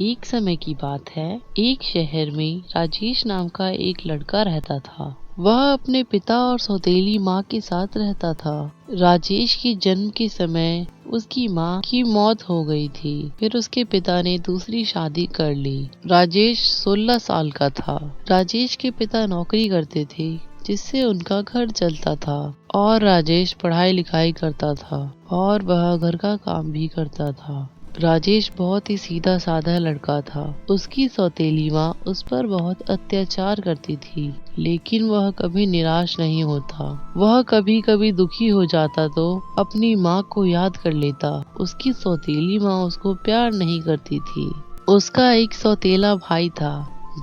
एक समय की बात है, एक शहर में राजेश नाम का एक लड़का रहता था। वह अपने पिता और सौतेली माँ के साथ रहता था। राजेश के जन्म के समय उसकी माँ की मौत हो गई थी। फिर उसके पिता ने दूसरी शादी कर ली। राजेश 16 साल का था। राजेश के पिता नौकरी करते थे जिससे उनका घर चलता था और राजेश पढ़ाई लिखाई करता था और वह घर का काम भी करता था। राजेश बहुत ही सीधा साधा लड़का था। उसकी सौतेली माँ उस पर बहुत अत्याचार करती थी, लेकिन वह कभी निराश नहीं होता। वह कभी कभी दुखी हो जाता तो अपनी माँ को याद कर लेता। उसकी सौतेली माँ उसको प्यार नहीं करती थी। उसका एक सौतेला भाई था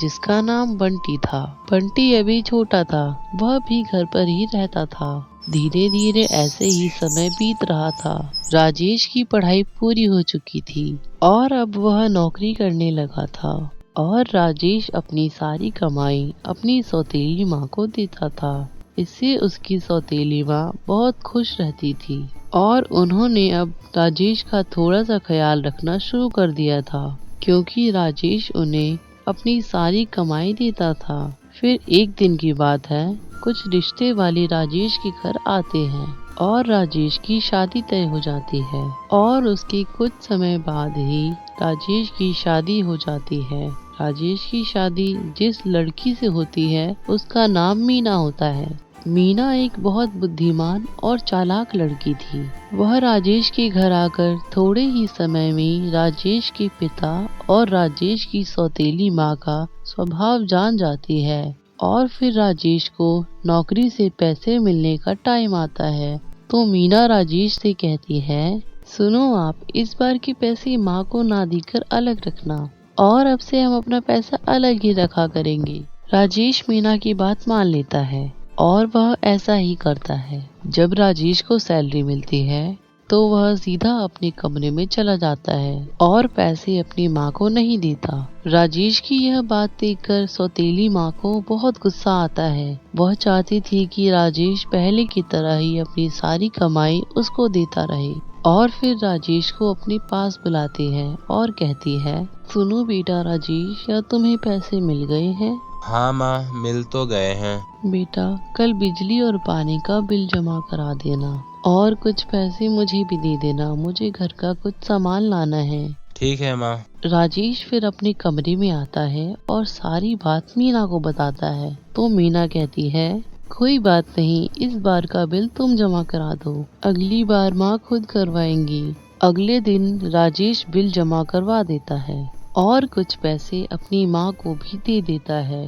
जिसका नाम बंटी था। बंटी अभी छोटा था, वह भी घर पर ही रहता था। धीरे धीरे ऐसे ही समय बीत रहा था। राजेश की पढ़ाई पूरी हो चुकी थी और अब वह नौकरी करने लगा था और राजेश अपनी सारी कमाई अपनी सौतेली माँ को देता था। इससे उसकी सौतेली माँ बहुत खुश रहती थी और उन्होंने अब राजेश का थोड़ा सा ख्याल रखना शुरू कर दिया था, क्योंकि राजेश उन्हें अपनी सारी कमाई देता था। फिर एक दिन की बात है, कुछ रिश्ते वाले राजेश के घर आते हैं और राजेश की शादी तय हो जाती है और उसके कुछ समय बाद ही राजेश की शादी हो जाती है। राजेश की शादी जिस लड़की से होती है उसका नाम मीना होता है। मीना एक बहुत बुद्धिमान और चालाक लड़की थी। वह राजेश के घर आकर थोड़े ही समय में राजेश के पिता और राजेश की सौतेली माँ का स्वभाव जान जाती है और फिर राजेश को नौकरी से पैसे मिलने का टाइम आता है तो मीना राजेश से कहती है, सुनो आप इस बार के पैसे माँ को ना देकर अलग रखना और अब से हम अपना पैसा अलग ही रखा करेंगे। राजेश मीना की बात मान लेता है और वह ऐसा ही करता है। जब राजेश को सैलरी मिलती है तो वह सीधा अपने कमरे में चला जाता है और पैसे अपनी माँ को नहीं देता। राजेश की यह बात देखकर सौतेली माँ को बहुत गुस्सा आता है। वह चाहती थी कि राजेश पहले की तरह ही अपनी सारी कमाई उसको देता रहे और फिर राजेश को अपने पास बुलाती है और कहती है, सुनो बेटा राजेश, क्या तुम्हें पैसे मिल गए हैं? हाँ माँ, मिल तो गए हैं। बेटा कल बिजली और पानी का बिल जमा करा देना और कुछ पैसे मुझे भी दे देना, मुझे घर का कुछ सामान लाना है। ठीक है माँ। राजेश फिर अपने कमरे में आता है और सारी बात मीना को बताता है तो मीना कहती है, कोई बात नहीं, इस बार का बिल तुम जमा करा दो, अगली बार माँ खुद करवाएंगी। अगले दिन राजेश बिल जमा करवा देता है और कुछ पैसे अपनी माँ को भी दे देता है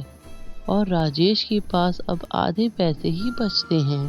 और राजेश के पास अब आधे पैसे ही बचते हैं।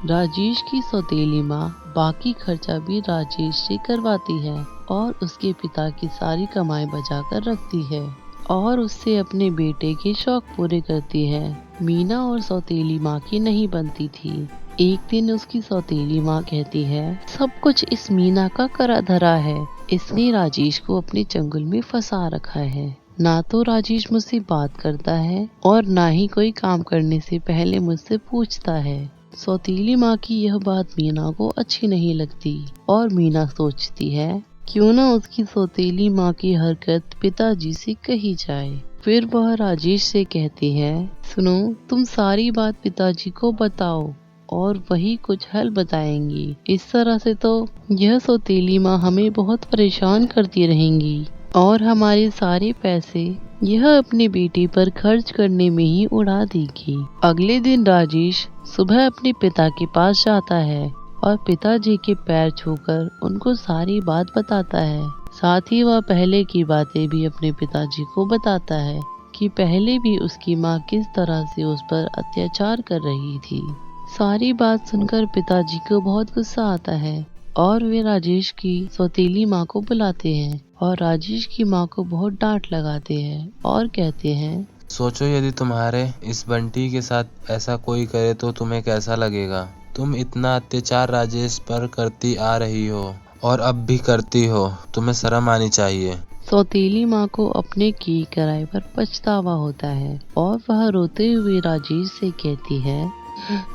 राजेश की सौतेली माँ बाकी खर्चा भी राजेश से करवाती है और उसके पिता की सारी कमाई बचा कर रखती है और उससे अपने बेटे के शौक पूरे करती है। मीना और सौतेली माँ की नहीं बनती थी। एक दिन उसकी सौतेली माँ कहती है, सब कुछ इस मीना का करा धरा है, इसने राजेश को अपने चंगुल में फंसा रखा है। ना तो राजेश मुझसे बात करता है और ना ही कोई काम करने से पहले मुझसे पूछता है। सौतेली माँ की यह बात मीना को अच्छी नहीं लगती और मीना सोचती है, क्यों ना उसकी सौतेली माँ की हरकत पिताजी से कही जाए। फिर वह राजेश से कहती है, सुनो तुम सारी बात पिताजी को बताओ और वही कुछ हल बताएंगी। इस तरह से तो यह सौतेली माँ हमें बहुत परेशान करती रहेंगी और हमारे सारे पैसे यह अपने बेटे पर खर्च करने में ही उड़ा देगी। अगले दिन राजेश सुबह अपने पिता के पास जाता है और पिताजी के पैर छूकर उनको सारी बात बताता है। साथ ही वह पहले की बातें भी अपने पिताजी को बताता है कि पहले भी उसकी माँ किस तरह से उस पर अत्याचार कर रही थी। सारी बात सुनकर पिताजी को बहुत गुस्सा आता है और वे राजेश की सौतेली माँ को बुलाते हैं और राजेश की माँ को बहुत डांट लगाते हैं और कहते हैं, सोचो यदि तुम्हारे इस बंटी के साथ ऐसा कोई करे तो तुम्हें कैसा लगेगा। तुम इतना अत्याचार राजेश पर करती आ रही हो और अब भी करती हो, तुम्हें शर्म आनी चाहिए। सौतेली माँ को अपने की कराई पर पछतावा होता है और वह रोते हुए राजेश से कहती है,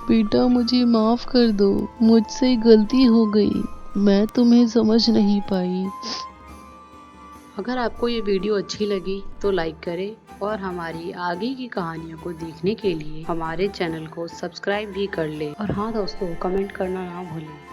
बेटा मुझे माफ कर दो, मुझसे गलती हो गई, मैं तुम्हें समझ नहीं पाई। अगर आपको ये वीडियो अच्छी लगी तो लाइक करें और हमारी आगे की कहानियों को देखने के लिए हमारे चैनल को सब्सक्राइब भी कर ले। और हाँ दोस्तों, कमेंट करना ना भूलें।